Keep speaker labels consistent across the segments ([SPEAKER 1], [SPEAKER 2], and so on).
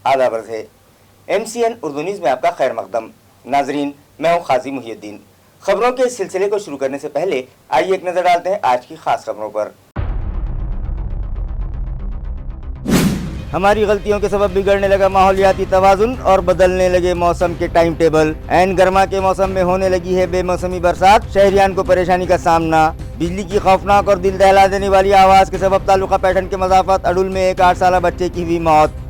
[SPEAKER 1] आदाब अर्ज़ है। MCN उर्दू न्यूज़ में आपका खैर मकदम। नाजरीन, मैं हूँ काजी मुहियुद्दीन। खबरों के इस सिलसिले को शुरू करने से पहले आइए एक नज़र डालते हैं आज की खास खबरों पर। हमारी गलतियों के सबब बिगड़ने लगा माहौलियाती तवाज़ुन और बदलने लगे मौसम के टाइम टेबल। ऐन गर्मा के मौसम में होने लगी है बेमौसमी बरसात, शहरियान को परेशानी का सामना। बिजली की खौफनाक और दिल दहला देने वाली आवाज़ के सबब तालुका पैठन के मज़ाफ़त अडुल में एक 8 साला बच्चे की हुई मौत।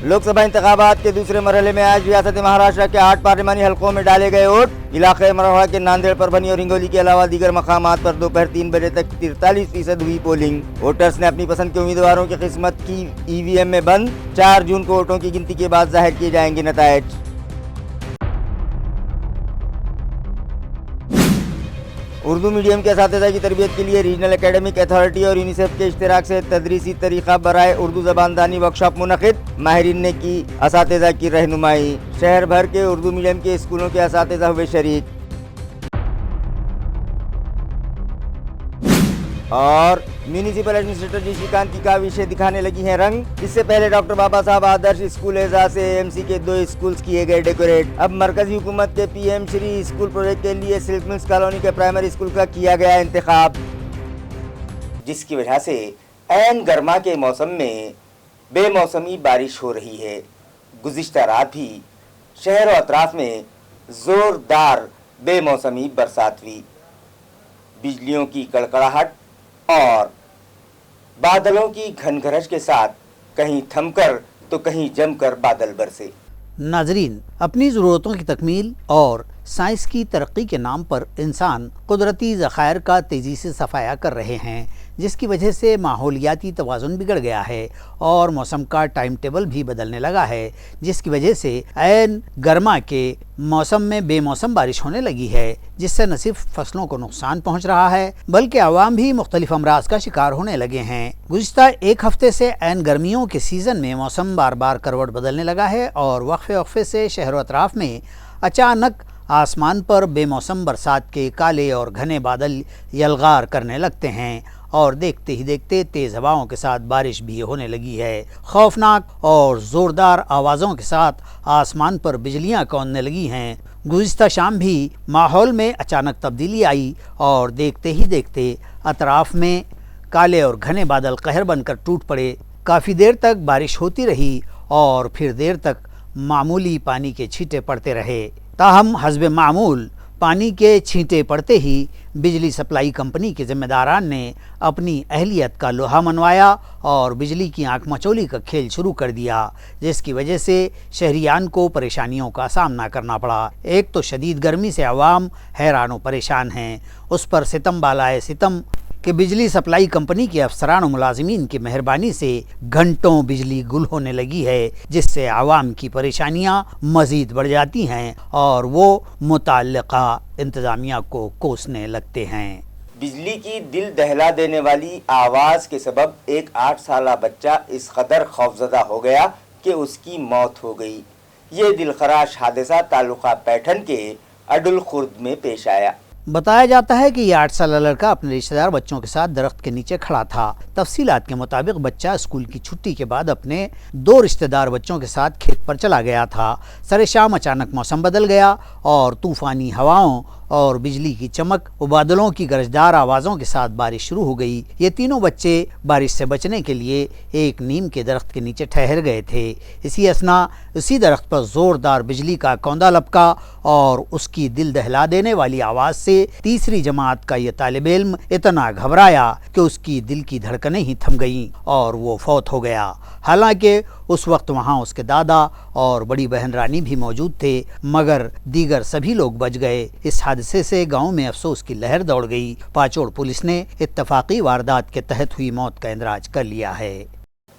[SPEAKER 1] लोकसभा इंतखाबात के दूसरे मरहले में आज रियासत महाराष्ट्र के 8 पार्लिमानी हलकों में डाले गए वोट। इलाके मरवाड़ा के नांदेड़, परभनी और हिंगोली के अलावा दीगर मकामात पर दोपहर 3 बजे तक 43% हुई पोलिंग। वोटर्स ने अपनी पसंद के उम्मीदवारों की किस्मत की EVM में बंद। 4 जून को वोटों की गिनती के बाद जाहिर किए जाएंगे नतायज। उर्दू मीडियम के असातिज़ा की तरबियत के लिए रीजनल एकेडमिक अथॉरिटी और यूनिसेफ के इश्तिराक से तदरीसी तरीक़ा बराए उर्दू ज़बानदानी वर्कशॉप मुनक़िद। माहिरीन ने की असातिज़ा की रहनुमाई। शहर भर के उर्दू मीडियम के स्कूलों के असातिज़ा हुए शरीक। और म्यूनिसिपल एडमिनिस्ट्रेटर जी श्रीकांत की काविशें दिखाने लगी हैं रंग। इससे पहले डॉक्टर बाबा साहब आदर्श स्कूल एजाज से AMC के 2 स्कूल्स किए गए डेकोरेट। अब मरकजी हुकूमत के PM श्री स्कूल प्रोजेक्ट के लिए सिल्क मिल्स कॉलोनी के प्राइमरी स्कूल का किया गया इंतखाब, जिसकी वजह से ऐन गर्मा के मौसम में बेमौसमी बारिश हो रही है। गुज़िश्ता रात भी शहर और अतराफ में ज़ोरदार बेमौसमी बरसात हुई। बिजलियों की कड़कड़ाहट और बादलों की घनघरश के साथ कहीं थमकर तो कहीं जमकर बादल बरसे।
[SPEAKER 2] नाजरीन, अपनी ज़रूरतों की तकमील और साइंस की तरक्की के नाम पर इंसान कुदरती ज़खायर का तेज़ी से सफाया कर रहे हैं, जिसकी वजह से माहौलियाती तवाज़ुन बिगड़ गया है और मौसम का टाइम टेबल भी बदलने लगा है, जिसकी वजह से ऐन गर्मा के मौसम में बेमौसम बारिश होने लगी है, जिससे न सिर्फ फसलों को नुकसान पहुंच रहा है बल्कि आवाम भी मुख्तलिफ अमराज का शिकार होने लगे हैं। गुज़िश्ता एक हफ्ते से ऐन गर्मियों के सीज़न में मौसम बार बार करवट बदलने लगा है और वक्फे वक्फे से शहर व अतराफ में अचानक आसमान पर बेमौसम बरसात के काले और घने बादल यलगार करने लगते हैं और देखते ही देखते तेज़ हवाओं के साथ बारिश भी होने लगी है। खौफनाक और ज़ोरदार आवाज़ों के साथ आसमान पर बिजलियां कौंधने लगी हैं। गुज़िश्ता शाम भी माहौल में अचानक तब्दीली आई और देखते ही देखते अतराफ में काले और घने बादल कहर बनकर टूट पड़े। काफ़ी देर तक बारिश होती रही और फिर देर तक मामूली पानी के छींटे पड़ते रहे। ताहम हस्बे मामूल पानी के छींटे पड़ते ही बिजली सप्लाई कंपनी के जिम्मेदारान ने अपनी अहलियत का लोहा मनवाया और बिजली की आंख मचोली का खेल शुरू कर दिया, जिसकी वजह से शहरियान को परेशानियों का सामना करना पड़ा। एक तो शदीद गर्मी से आवाम हैरान व परेशान हैं, उस पर सितम बालाए सितम कि बिजली सप्लाई कंपनी के अफसरान और मुलाजिमीन की मेहरबानी से घंटों बिजली गुल होने लगी है, जिससे आवाम की परेशानियां मज़ीद बढ़ जाती हैं और वो मुताल्लिका इंतज़ामिया को कोसने लगते हैं।
[SPEAKER 1] बिजली की दिल दहला देने वाली आवाज़ के सबब एक 8 साला बच्चा इस कदर खौफजदा हो गया कि उसकी मौत हो गई। ये दिलखराश हादसा तालुका पैठन के अडुल खुर्द में पेश आया।
[SPEAKER 2] बताया जाता है कि यह 8 साला लड़का अपने रिश्तेदार बच्चों के साथ दरख्त के नीचे खड़ा था। तफसीलात के मुताबिक बच्चा स्कूल की छुट्टी के बाद अपने 2 रिश्तेदार बच्चों के साथ खेत पर चला गया था। सरे शाम अचानक मौसम बदल गया और तूफ़ानी हवाओं और बिजली की चमक व बादलों की गरजदार आवाज़ों के साथ बारिश शुरू हो गई। ये तीनों बच्चे बारिश से बचने के लिए एक नीम के दरख्त के नीचे ठहर गए थे। इसी असना उसी दरख्त पर ज़ोरदार बिजली का कौंदा लपका और उसकी दिल दहला देने वाली आवाज़ से तीसरी जमात का ये तालिब इल्म इतना घबराया कि उसकी दिल की धड़कनें ही थम गईं और वो फौत हो गया। हालांकि उस वक्त वहाँ उसके दादा और बड़ी बहन रानी भी मौजूद थे, मगर दीगर सभी लोग बच गए। इस हादसे से गांव में अफसोस की लहर दौड़ गई। पाचोड़ पुलिस ने इत्तफाकी वारदात के तहत हुई मौत का इंदराज कर लिया है।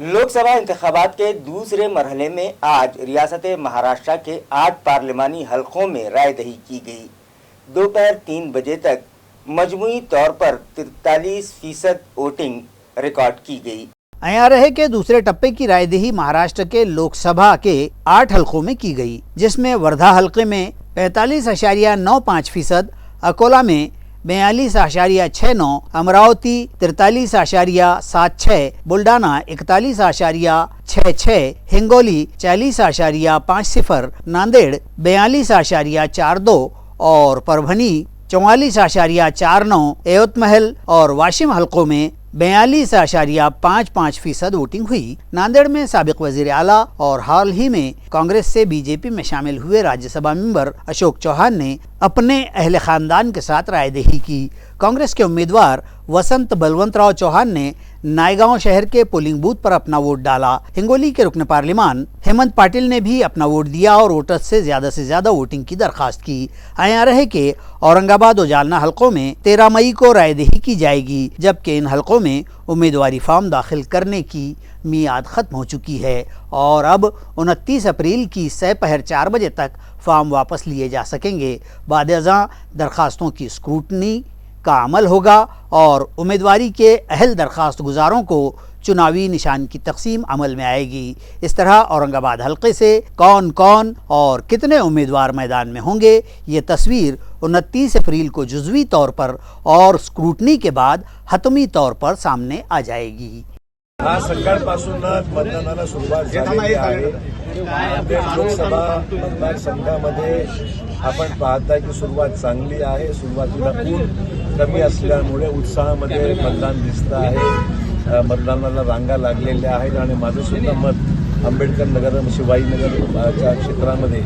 [SPEAKER 1] लोकसभा इंतखाबात के दूसरे मरहले में आज रियासत महाराष्ट्र के 8 पार्लिमानी हलकों में राय दही की गई। दोपहर 3 बजे तक मजमूई तौर पर 43% वोटिंग रिकॉर्ड की गई।
[SPEAKER 2] आया रहे के दूसरे टप्पे की रायदही महाराष्ट्र के लोकसभा के 8 हलकों में की गई, जिसमें वर्धा हलके में 45.95%, अकोला में 42.69, अमरावती 43.76, बुल्डाना 41.66, हिंगोली 40.50, नांदेड़ 42.42 और परभनी 44.49, यवतमहल और वाशिम हलकों में 42.55% वोटिंग हुई। नांदेड़ में साबिक वजीर आला और हाल ही में कांग्रेस से बीजेपी में शामिल हुए राज्यसभा मेंबर अशोक चौहान ने अपने अहले खानदान के साथ रायदही की। कांग्रेस के उम्मीदवार वसंत बलवंतराव चौहान ने नायगांव शहर के पोलिंग बूथ पर अपना वोट डाला। हिंगोली के रुकन पार्लिमान हेमंत पाटिल ने भी अपना वोट दिया और वोटर्स से ज्यादा वोटिंग की दरखास्त की। आया रहे कि औरंगाबाद और जालना हलकों में 13 मई को रायदही की जाएगी, जबकि इन हलकों में उम्मीदवारी फॉर्म दाखिल करने की मियाद खत्म हो चुकी है और अब 29 अप्रैल की सपहर 4 बजे तक फॉर्म वापस लिए जा सकेंगे। बाद-ए-अज़ां दरखास्तों की स्क्रूटनी का अमल होगा और उम्मीदवारी के अहल दरखास्त गुजारों को चुनावी निशान की तकसीम अमल में आएगी। इस तरह औरंगाबाद हलके से कौन कौन और कितने उम्मीदवार मैदान में होंगे, ये तस्वीर 29 अप्रैल को जुज़वी तौर पर और स्क्रूटनी के बाद हतमी तौर पर सामने आ जाएगी।
[SPEAKER 3] आज सकाळपासूनच मतदानाला सुरुवात झालेली आहे। नांदेड लोकसभा मतदारसंघामध्ये आपण पाहताय की सुरुवात चांगली आहे। सुरुवातीला ऊन कमी असल्यामुळे उत्साहामध्ये मतदान दिसतं आहे। मतदानाला रांगा लागलेल्या आहेत आणि माझं सुद्धा मत आंबेडकर नगर शिवाजीनगरच्या क्षेत्रामध्ये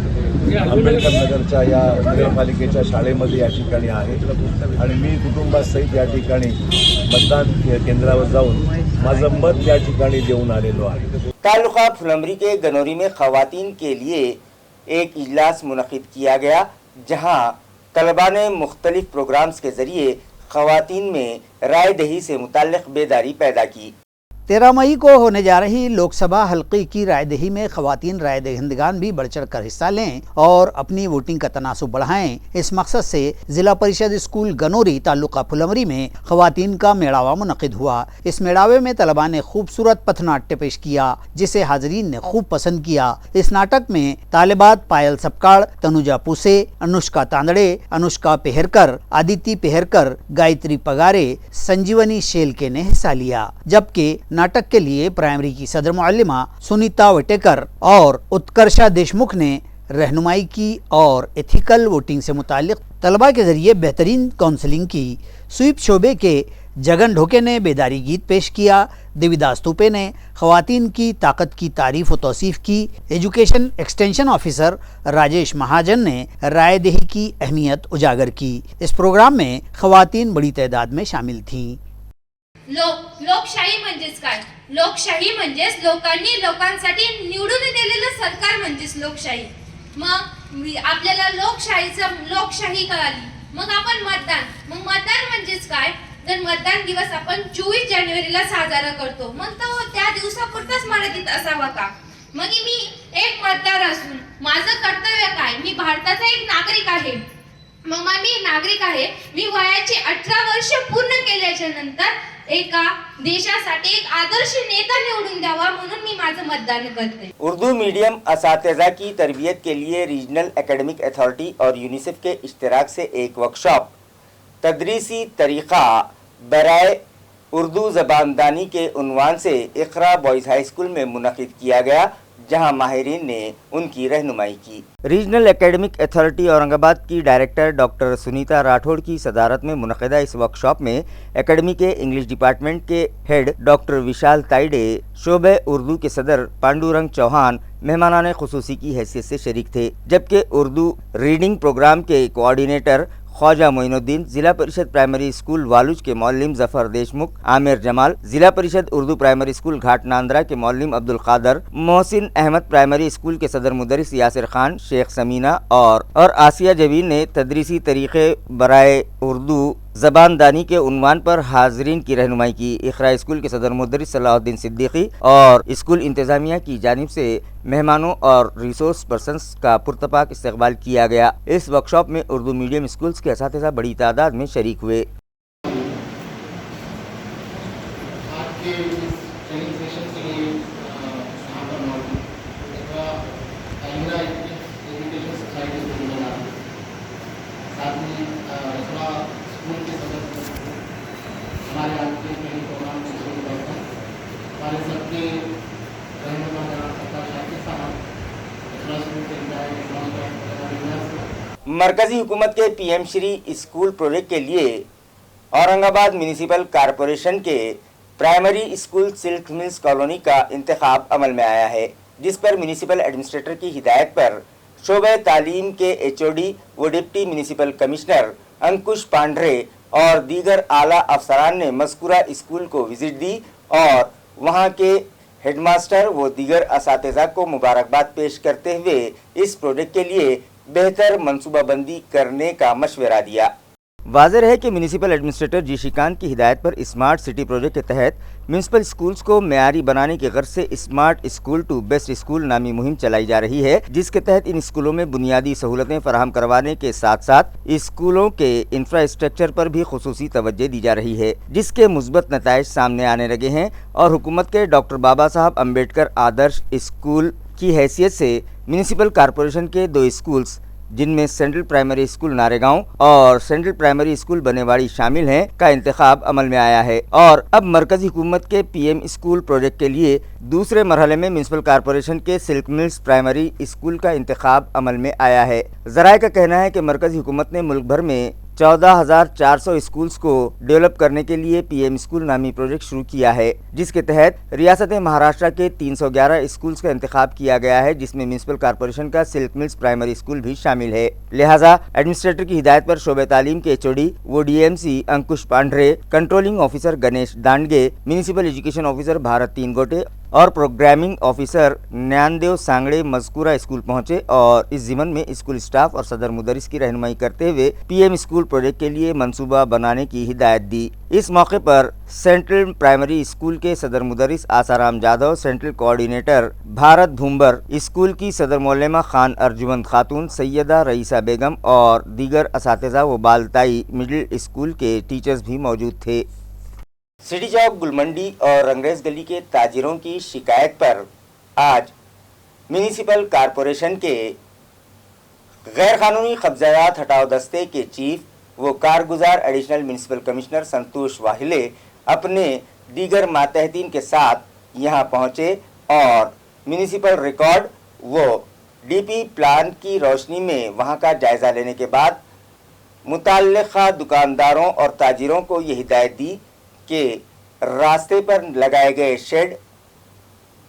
[SPEAKER 3] आंबेडकर नगरच्या या नगरपालिकेच्या शाळेमध्ये या ठिकाणी आहे आणि मी कुटुंबासहित या ठिकाणी मतदान केंद्रावर जाऊन माझं मत या ठिकाणी देऊन आलेलो आहे।
[SPEAKER 1] तालुका फुलमरी के गनौरी में खवातीन के लिए एक इजलास मुनक़िद किया गया, जहां तलबा ने मुख्तलिफ प्रोग्राम्स के ज़रिए खवातीन में राय दही से मुताल्लिक़ बेदारी पैदा की।
[SPEAKER 2] 13 मई को होने जा रही लोकसभा हल्के की रायदही में खवातीन राय दहिंदगान भी बढ़ चढ़ कर हिस्सा लें और अपनी वोटिंग का तनासुब बढ़ाएं। इस मकसद से जिला परिषद स्कूल गनौरी तालुका फुलमरी में खवातीन का मेड़ावा मुनक़िद हुआ। इस मेड़ावे में तलबा ने खूबसूरत पथनाट्य पेश किया, जिसे हाजरीन ने खूब पसंद किया। इस नाटक में तालिबात पायल सपकाड़, तनुजा पूसे, अनुष्का तांदड़े, अनुष्का पेहरकर, आदिति पेहरकर, गायत्री पगारे, संजीवनी शेलके ने हिस्सा लिया, जबकि नाटक के लिए प्राइमरी की सदर मुअल्लिमा सुनीता वटेकर और उत्कर्षा देशमुख ने रहनुमाई की और एथिकल वोटिंग से मुतालिक तलबा के जरिए बेहतरीन काउंसलिंग की। स्वीप शोबे के जगन ढोके ने बेदारी गीत पेश किया। देवीदास तुपे ने खवातीन की ताकत की तारीफ और तौसीफ की। एजुकेशन एक्सटेंशन ऑफिसर राजेश महाजन ने राय दही की अहमियत उजागर की। इस प्रोग्राम में खवातीन बड़ी तादाद में शामिल थीं।
[SPEAKER 4] लोकशाही म्हणजेच काय? लोकशाही म्हणजेच लोकांसाठी निवडून दिलेलं सरकार म्हणजेच लोकशाही। मग आपल्याला लोकशाही कळाली, मग आपण मतदान म्हणजेच काय? तर मतदान दिवस आपण 24 जानेवारीला साजरा करतो, मग तो त्या दिवसापुरताच मर्यादित असावा का? मग मी एक मतदार असून माझं कर्तव्य काय? मी भारताचा एक नागरिक आहे। मग मी नागरिक आहे, मी वयाची 18 वर्ष पूर्ण केल्याच्या नंतर एका देशासाठी एक आदर्श नेता निवडून द्यावा म्हणून मी माझं मतदान करते।
[SPEAKER 1] उर्दू मीडियम असातिज़ा की तरबियत के लिए रीजनल एकेडमिक अथॉरिटी और यूनिसेफ के इश्तिराक से एक वर्कशॉप तदरीसी तरीक़ा बराए उर्दू ज़बानदानी के उन्वान से इक़रा बॉयज़ हाई स्कूल में मुनक़िद किया गया, जहां माहिरीन ने उनकी रहनुमाई की। रीजनल एकेडमिक अथॉरिटी औरंगाबाद की डायरेक्टर डॉक्टर सुनीता राठौड़ की सदारत में मुनक़िदा इस वर्कशॉप में एकेडमी के इंग्लिश डिपार्टमेंट के हेड डॉक्टर विशाल ताइडे, शोबे उर्दू के सदर पांडुरंग चौहान मेहमानाने खुसूसी की हैसियत से शरीक थे, जबकि उर्दू रीडिंग प्रोग्राम के कोऑर्डिनेटर ख्वाजा मोइनुद्दीन, जिला परिषद प्राइमरी स्कूल वालुज के मौल्लिम जफर देशमुख, आमिर जमाल, जिला परिषद उर्दू प्राइमरी स्कूल घाट नांद्रा के मौल्लिम अब्दुल कादर, मोहसिन अहमद प्राइमरी स्कूल के सदर मुदरिस यासिर खान, शेख समीना और आसिया जबीन ने तदरीसी तरीक़े बराए उर्दू ज़बानदानी के उन्वान पर हाज़रीन की रहनुमाई की। इक़रा स्कूल के सदर मुदरिस सलाहुद्दीन सिद्दीकी और स्कूल इंतज़ामिया की जानिब से मेहमानों और रिसोर्स पर्सनस का पुरतपाक इस्तकबाल किया गया। इस वर्कशॉप में उर्दू मीडियम स्कूल्स के असातिज़ा बड़ी तादाद में शरीक हुए।
[SPEAKER 5] स्कूल के हमारे सबके रहने वाला सरकार शाफी साहब इखलास के
[SPEAKER 1] मरकजी हुकूमत के पीएम श्री स्कूल प्रोजेक्ट के लिए औरंगाबाद म्यूनिसिपल कॉरपोरेशन के primary school silk mills colony का इंतखाब अमल में आया है, जिस पर म्यूनिसिपल एडमिनिस्ट्रेटर की हिदायत पर शोबे तालीम के एचओडी व डिप्टी म्यूनिसिपल कमिश्नर अंकुश पांड्रे और दीगर आला अफसरान ने मज़कूरा स्कूल को विजिट दी और वहां के हेडमास्टर व दीगर असातिज़ा को मुबारकबाद पेश करते हुए इस प्रोजेक्ट के लिए बेहतर मनसूबाबंदी करने का मशवरा दिया। वाज़ेह है कि म्यूनिसिपल एडमिनिस्ट्रेटर जी श्रीकांत की हिदायत पर स्मार्ट सिटी प्रोजेक्ट के तहत म्यूनिसिपल स्कूल्स को मेयारी बनाने की गर्ज से smart school to best school नामी मुहिम चलाई जा रही है, जिसके तहत इन स्कूलों में बुनियादी सहूलतें फराहम करवाने के साथ साथ स्कूलों के इंफ्रास्ट्रक्चर पर भी खुसूसी तवज्जो दी जा रही है, जिसके मुस्बत नताइज सामने आने लगे हैं और हुकूमत के डॉक्टर बाबा साहब अम्बेडकर आदर्श स्कूल की हैसियत से म्यूनिसिपल कॉरपोरेशन के 2 स्कूल्स जिनमें सेंट्रल प्राइमरी स्कूल नारेगांव और सेंट्रल प्राइमरी स्कूल बनेवाड़ी शामिल हैं का इंतखाब अमल में आया है और अब मरकजी हुकूमत के पीएम स्कूल प्रोजेक्ट के लिए दूसरे मरहले में म्यूनिसिपल कॉरपोरेशन के सिल्क मिल्स प्राइमरी स्कूल का इंतखाब अमल में आया है। ज़राए का कहना है कि मरकजी हुकूमत ने मुल्क भर में 14,400 स्कूल्स को डेवलप करने के लिए पीएम स्कूल नामी प्रोजेक्ट शुरू किया है, जिसके तहत रियासत महाराष्ट्र के 311 स्कूल्स का इंतखाब किया गया है, जिसमें म्यूनिसिपल कॉरपोरेशन का सिल्क मिल्स प्राइमरी स्कूल भी शामिल है। लिहाजा एडमिनिस्ट्रेटर की हिदायत पर शोबे तालीम के एचओडी वो DMC Ankush Pandre, controlling officer Ganesh Dandge, municipal education officer Bharat Teengote और प्रोग्रामिंग ऑफिसर न्यानदेव सांगड़े मज़कूरा स्कूल पहुंचे और इस ज़िमन में स्कूल स्टाफ और सदर मुदरिस की रहनुमाई करते हुए पीएम स्कूल प्रोजेक्ट के लिए मंसूबा बनाने की हिदायत दी। इस मौके पर सेंट्रल प्राइमरी स्कूल के सदर मुदरिस Asaram Jadhav, central coordinator Bharat Bhumbar, school की सदर मौलमा खान अर्जुमंद खातून, सैयदा रईसा बेगम और दीगर असातिज़ा व बालताई मिडिल स्कूल के टीचर्स भी मौजूद थे। सिटी चौक, गुलमंडी और रंगरेज गली के ताजिरों की शिकायत पर आज म्यूनिसिपल कॉरपोरेशन के गैर कानूनी कब्ज़ात हटाओ दस्ते के चीफ वो कारगुजार एडिशनल म्यूनिसिपल कमिश्नर संतोष वाहिले अपने दीगर मातहतीन के साथ यहां पहुंचे और म्यूनिसिपल रिकॉर्ड वो डीपी प्लान की रोशनी में वहां का जायज़ा लेने के बाद मुतल्लिक़ा दुकानदारों और ताजिरों को ये हिदायत दी कि रास्ते पर लगाए गए शेड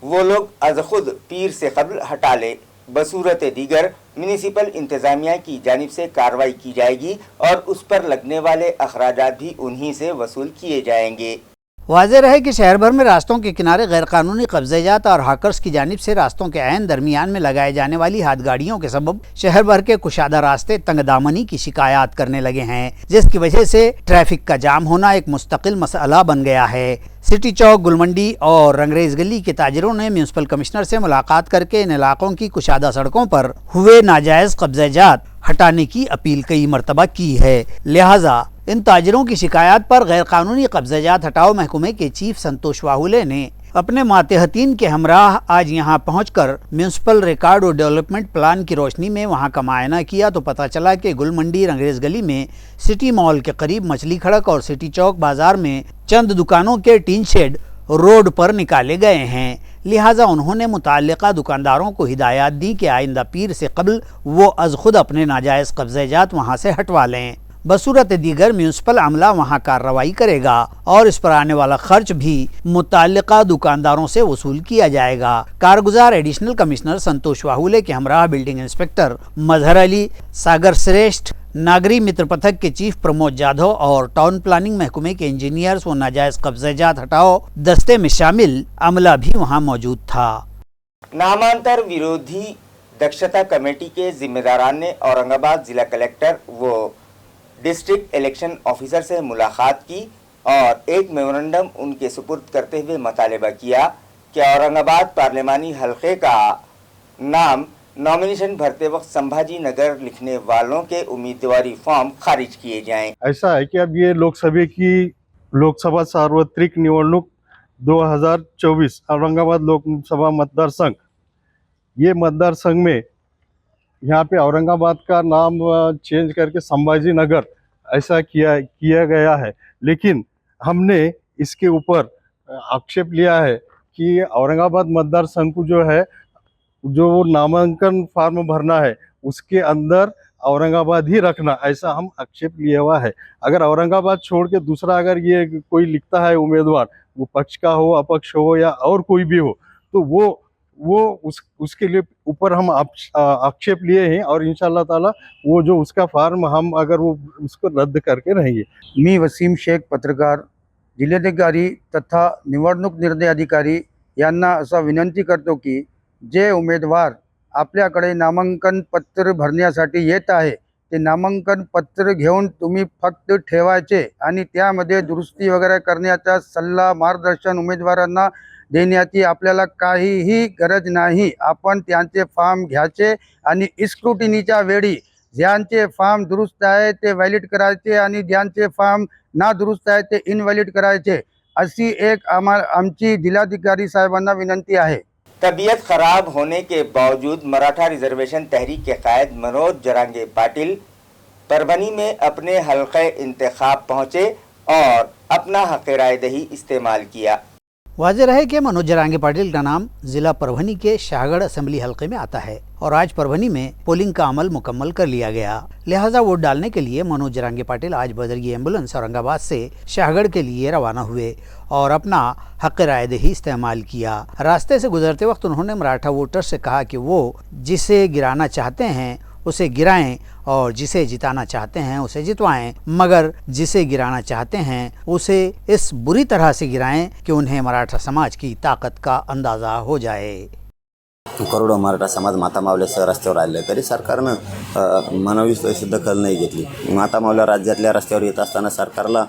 [SPEAKER 1] वो लोग अज खुद पीर से कब्ल हटा ले, बसूरत दीगर म्यूनिसिपल इंतज़ामिया की जानिब से कार्रवाई की जाएगी और उस पर लगने वाले अखराजात भी उन्हीं से वसूल किए जाएंगे।
[SPEAKER 2] वाज़ेह रहे कि शहर भर में रास्तों के किनारे गैर कानूनी कब्ज़ात और हाकर्स की जानिब से रास्तों के ऐन दरमियान में लगाए जाने वाली हाथ गाड़ियों के सबब शहर भर के कुशादा रास्ते तंगदामनी की शिकायत करने लगे हैं, जिसकी वजह से ट्रैफिक का जाम होना एक मुस्तकिल मसला बन गया है। सिटी चौक, गुलमंडी और रंगरेज गली के ताजिरों ने म्यूनिसिपल कमिश्नर से मुलाकात करके इन इलाकों की कुशादा सड़कों पर हुए नाजायज कब्ज़ात हटाने की अपील कई मरतबा की है। लिहाजा इन ताजिरों की शिकायत पर गैर कानूनी कब्ज़ात हटाओ महकमे के चीफ संतोष वाहुले ने अपने मातहतीन के हमराह आज यहां पहुंचकर म्यूनिसिपल रिकॉर्ड और डेवलपमेंट प्लान की रोशनी में वहां का मुआयना किया तो पता चला कि गुलमंडी रंगरेज गली में सिटी मॉल के करीब मछली खड़क और सिटी चौक बाजार में चंद दुकानों के टीन शेड रोड पर निकाले गए हैं। लिहाजा उन्होंने मुतल्लिक़ा दुकानदारों को हिदायत दी कि आइंदा पीर से कबल वो अज खुद अपने नाजायज़ कब्ज़ात वहाँ से हटवा लें, बसूरत दीगर म्यूनिसिपल अमला वहाँ कार्रवाई करेगा और इस पर आने वाला खर्च भी मुतल्लिक़ा दुकानदारों से वसूल किया जाएगा। कारगुजार एडिशनल कमिश्नर संतोष वाहुले के हमराह बिल्डिंग इंस्पेक्टर मजहर अली, सागर श्रेष्ठ, नागरी मित्र पथक के चीफ प्रमोद जाधव और टाउन प्लानिंग महकमे के इंजीनियर्स व नाजायज कब्ज़ात हटाओ दस्ते में शामिल अमला भी वहाँ मौजूद था।
[SPEAKER 1] नामांतर विरोधी दक्षता कमेटी के जिम्मेदारान ने औरंगाबाद जिला कलेक्टर व डिस्ट्रिक्ट इलेक्शन ऑफिसर से मुलाकात की और एक मेमोरेंडम उनके सुपुर्द करते हुए मुतालबा किया कि औरंगाबाद पार्लिमानी हल्के का नाम नॉमिनेशन भरते वक्त संभाजी नगर लिखने वालों के उम्मीदवारी फॉर्म खारिज किए जाएं।
[SPEAKER 6] ऐसा है कि अब ये लोकसभा सार्वत्रिक निवडणूक 2024 औरंगाबाद लोकसभा मतदार संघ, ये मतदार संघ में यहाँ पे औरंगाबाद का नाम चेंज करके संभाजी नगर ऐसा किया गया है, लेकिन हमने इसके ऊपर आक्षेप लिया है कि औरंगाबाद मतदार संघ को जो है, जो वो नामांकन फॉर्म भरना है उसके अंदर औरंगाबाद ही रखना, ऐसा हम आक्षेप लिया हुआ है। अगर औरंगाबाद छोड़ के दूसरा अगर ये कोई लिखता है उम्मीदवार, वो पक्ष का हो, अपक्ष हो या और कोई भी हो, तो वो उसके लिए ऊपर हम आक्षेप लिए हैं और इंशाल्लाह ताला वो जो उसका फॉर्म हम अगर वो उसको रद्द करके रहेंगे।
[SPEAKER 7] मी वसीम शेख, पत्रकार, जिल्हाधिकारी तथा निवडणूक निर्णय अधिकारी यांना असा विनंती करतो की जे उमेदवार आपल्याकडे नामांकन पत्र भरण्यासाठी येत आहे ते नामांकन पत्र घेऊन तुम्ही फक्त ठेवायचे आणि त्यामध्ये दुरुस्ती वगैरे करण्याचा सल्ला मार्गदर्शन उमेदवारांना देण्याची आपल्याला काहीही गरज नाही। आपण त्यांचे फॉर्म घ्यायचे आणि स्क्रुटिनीच्या वेळी ज्यांचे फॉर्म दुरुस्त आहे ते व्हॅलिड करायचे आणि ज्यांचे फॉर्म ना दुरुस्त आहे ते इनव्हॅलिड करायचे, अशी एक आमची जिल्हाधिकारी साहेबांना विनंती आहे।
[SPEAKER 1] तबीयत खराब होने के बावजूद मराठा रिजर्वेशन तहरीक के कायद मनोज जरांगे पाटिल परभनी में अपने हल्के इंतखाब पहुंचे और अपना हक राय दही इस्तेमाल किया।
[SPEAKER 2] वाज़ेह रहे कि मनोज जरांगे पाटिल का नाम जिला परभनी के शाहगढ़ असेंबली हलके में आता है और आज परभनी में पोलिंग का अमल मुकम्मल कर लिया गया। लिहाजा वोट डालने के लिए मनोज जरांगे पाटिल आज बजरगी एम्बुलेंस औरंगाबाद से शाहगढ़ के लिए रवाना हुए और अपना हक राय दही इस्तेमाल किया। रास्ते से गुजरते वक्त उन्होंने मराठा वोटर से कहा कि वो जिसे गिराना चाहते हैं उसे गिराएं और जिसे जिताना चाहते हैं उसे जितवाएं, मगर जिसे गिराना चाहते हैं उसे इस बुरी तरह से गिराएं कि उन्हें मराठा समाज की ताकत का अंदाज़ा हो जाए।
[SPEAKER 8] करोडो मराठा समाज माता मावल्यासह रस्त्यावर आले तरी सरकारनं मानवी दखल नाही घेतली। माता मावल्या राज्यातल्या रस्त्यावर येत असताना सरकारला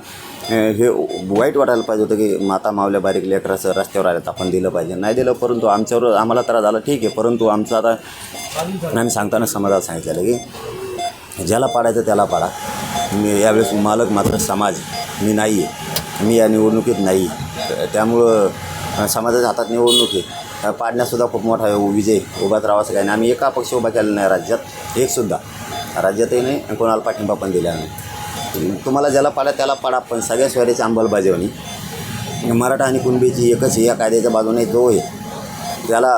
[SPEAKER 8] हे वाईट वाटायला पाहिजे होतं की माता मावल्या बारीक लेकरासह रस्त्यावर आलेत, आपण दिलं पाहिजे, नाही दिलं। परंतु आम्हाला त्रास झाला, ठीक आहे, परंतु आमचं आता आम्ही सांगताना समाजाला सांगितलेलं की ज्याला पाडायचं त्याला पाडा। मी यावेळेस मालक मात्र समाज मी नाही आहे, मी या निवडणुकीत नाही, त्यामुळं समाजाच्या हातात निवडणूक आहे, पाडण्यासुद्धा खूप मोठा विजय उभाच राहावा असं काही नाही। आम्ही एक अपक्ष उभा केला नाही राज्यात, एकसुद्धा राज्यातही नाही आणि कोणाला पाठिंबा पण दिला नाही। तुम्हाला ज्याला पाडा त्याला पाडा, पण सगळ्या स्वराची अंमलबजावणी मराठा आणि कुणबीची एकच या कायद्याच्या बाजूने जो आहे त्याला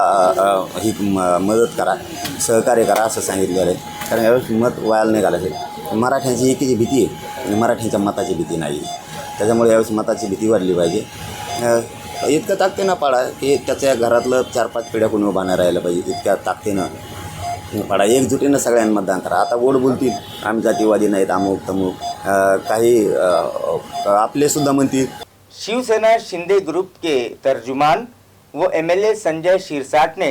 [SPEAKER 8] ही मदत करा, सहकार्य करा असं सांगितलेलं आहे। कारण यावेळेस मत वायाला नाही घालायचं। मराठ्यांची एकीची भीती आहे आणि मराठ्यांच्या मताची भीती नाही, त्याच्यामुळे यावेळेस मताची भीती वाढली पाहिजे। इतकं ताकदीनं पाडा की त्याच्या घरातलं 4-5 पिढ्या कोणी उभा नाही राहिलं पाहिजे, इतक्या ताकदीनं पाडा, एकजुटीनं सगळ्यांना मतदान करा। आता वोट बोलतील आम्ही जातीवादी नाहीत, अमुक तमुक, काही आपले सुद्धा म्हणतील।
[SPEAKER 1] शिवसेना शिंदे ग्रुप के तर्जुमान वो एमएलए संजय शिरसाट ने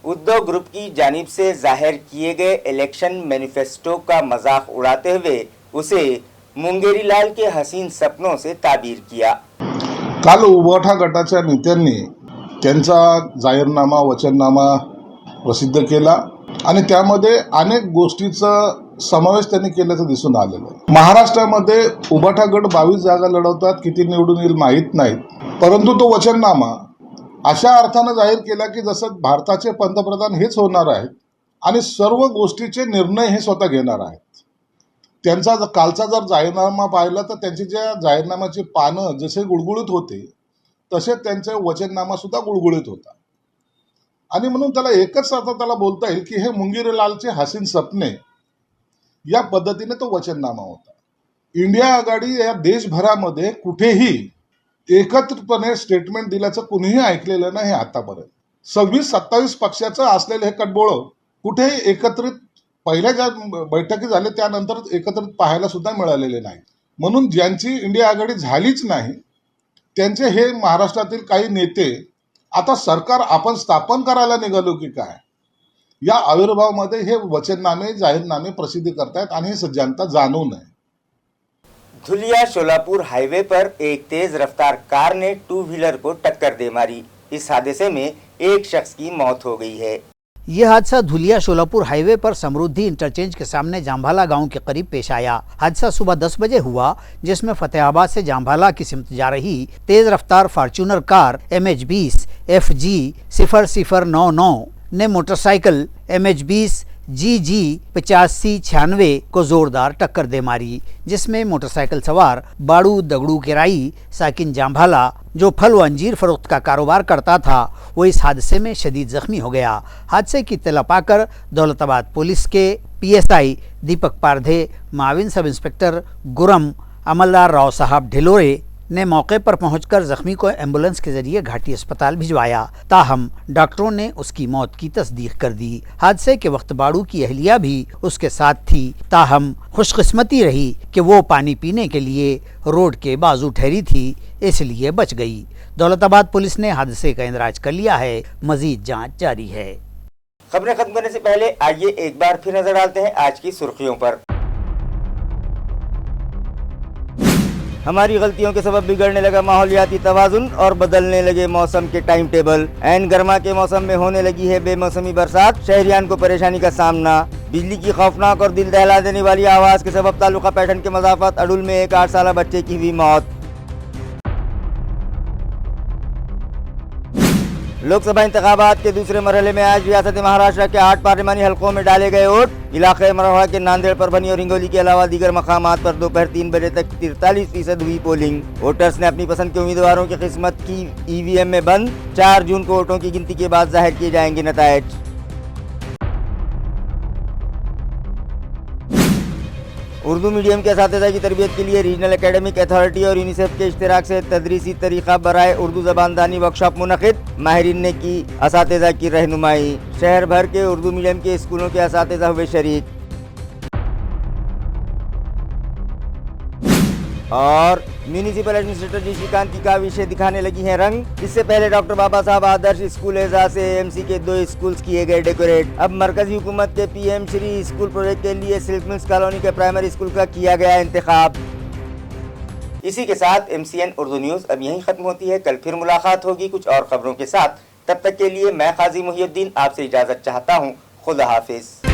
[SPEAKER 1] उद्धव ग्रुप की जानिब से जाहिर किए गए इलेक्शन मैनिफेस्टो का मजाक उड़ाते हुए उसे मुंगेरी लाल के हसीन सपनों से ताबीर किया।
[SPEAKER 9] काल उबाठा गटाच्या नेत्यांनी त्यांचा जाहीरनामा, वचननामा प्रसिद्ध केला आणि त्यामध्ये अनेक गोष्टीचा समावेश त्यांनी केल्याचं दिसून आलेलं आहे। महाराष्ट्रामध्ये उबाठा गट 22 जागा लढवतात, किती निवडून येईल माहीत नाही, परंतु तो वचननामा अशा अर्थानं जाहीर केला की जसं भारताचे पंतप्रधान हेच होणार आहेत आणि सर्व गोष्टीचे निर्णय हे स्वतः घेणार आहेत। त्यांचा कालचा जर जाहीरनामा पाहिला तर त्यांची ज्या जाहीरनाम्याची पानं जसे गुळगुळीत होते तसे त्यांचे वचननामा सुद्धा गुळगुळीत होता आणि म्हणून त्याला एकच अर्थ त्याला बोलता येईल की हे मुंगेरीलालचे हसीन सपने या पद्धतीने तो वचननामा होता। इंडिया आघाडी या देशभरामध्ये कुठेही एकत्रितपणे स्टेटमेंट दिल्याचं कुणीही ऐकलेलं नाही आतापर्यंत। 26-27 पक्षाचं असलेलं हे कटबोळं कुठेही एकत्रित पहिल्या ज्या बैठकी झाल्या त्यानंतर एकत्रित पाहायला सुद्धा मिळालेले नाही। म्हणून ज्यांची इंडिया आघाडी झालीच नाही त्यांचे हे महाराष्ट्रातील काही नेते आता सरकार आपण स्थापन करायला निघालो की काय या आविर्भावामध्ये हे वचननामे, जाहीरनामे प्रसिद्ध करतायत आणि हे जनता जाणू नये।
[SPEAKER 1] धुलिया शोलापुर हाईवे पर एक तेज रफ्तार कार ने 2 व्हीलर को टक्कर दे मारी। इस हादसे में एक शख्स की मौत हो गई है।
[SPEAKER 2] यह हादसा धुलिया शोलापुर हाईवे पर समृद्धि इंटरचेंज के सामने जाम्भाला गांव के करीब पेश आया। हादसा सुबह 10 बजे हुआ, जिसमें फतेहाबाद से जाम्भाला की सिमत जा रही तेज रफ्तार फॉर्च्यूनर कार MH20 FG 0099 ने मोटरसाइकिल MH20 GG 8596 को जोरदार टक्कर दे मारी, जिसमें मोटरसाइकिल सवार बाड़ू दगड़ू केराई साकिन जाम्भाला जो फल व अंजीर फरोख्त का कारोबार करता था, वो इस हादसे में शदीद जख्मी हो गया। हादसे की इत्तला पाकर दौलताबाद पुलिस के PSI दीपक पारधे, माविन सब इंस्पेक्टर गुरम, अमलदार राव साहब ढिलोरे ने मौके पर पहुंचकर जख्मी को एम्बुलेंस के जरिए घाटी अस्पताल भिजवाया। ताहम डॉक्टरों ने उसकी मौत की तस्दीक कर दी। हादसे के वक्त बाड़ू की अहलिया भी उसके साथ थी। ताहम खुशकिस्मती रही कि वो पानी पीने के लिए रोड के बाजू ठहरी थी, इसलिए बच गई। दौलताबाद पुलिस ने हादसे का इंदराज कर लिया है, मजीद जांच जारी है।
[SPEAKER 1] खबरें खत्म करने से पहले आइए एक बार फिर नजर डालते हैं आज की सुर्खियों पर। हमारी गलतियों के सबब बिगड़ने लगा माहौलियाती तवाजुन और बदलने लगे मौसम के टाइम टेबल। ऐन गर्मा के मौसम में होने लगी है बेमौसमी बरसात, शहरियान को परेशानी का सामना। बिजली की खौफनाक और दिल दहला देने वाली आवाज के सबब तालुका पैठन के मज़ाफ़त अडुल में एक 8 साल बच्चे की हुई मौत। लोकसभा इंतखाबात के दूसरे मरहले में आज रियासत महाराष्ट्र के 8 पार्लिमानी हलकों में डाले गए वोट। इलाके मरवाड़ा के नांदेड़, परभनी और हिंगोली के अलावा दीगर मकामात पर दोपहर 3 बजे तक 43% हुई पोलिंग। वोटर्स ने अपनी पसंद के उम्मीदवारों की किस्मत की EVM में बंद। 4 जून को वोटों की गिनती के बाद जाहिर किए जाएंगे नतायज। उर्दू मीडियम के असातिज़ा की तरबियत के लिए रीजनल एकेडमिक अथॉरिटी और यूनिसेफ के इश्तिराक से तदरीसी तरीक़ा बराए उर्दू ज़बानदानी वर्कशॉप मुनक़िद। माहिरीन ने की असातिज़ा की रहनुमाई। शहर भर के उर्दू मीडियम के स्कूलों के असातिज़ा हुए शरीक। और म्यूनिसिपल एडमिनिस्ट्रेटर जी श्रीकांत की काविशें दिखाने लगी हैं रंग। इससे पहले डॉक्टर बाबा साहब आदर्श स्कूल एजाज से AMC के 2 स्कूल्स किए गए डेकोरेट। अब मरकजी हुकूमत के PM श्री स्कूल प्रोजेक्ट के लिए सिल्क मिल्स कॉलोनी के प्राइमरी स्कूल का किया गया इंतखाब। इसी के साथ MCN उर्दू न्यूज़ अब यहीं खत्म होती है। कल फिर मुलाकात होगी कुछ और खबरों के साथ। तब तक के लिए मैं काजी मुहिउद्दीन आपसे इजाज़त चाहता हूँ। खुदा हाफिज।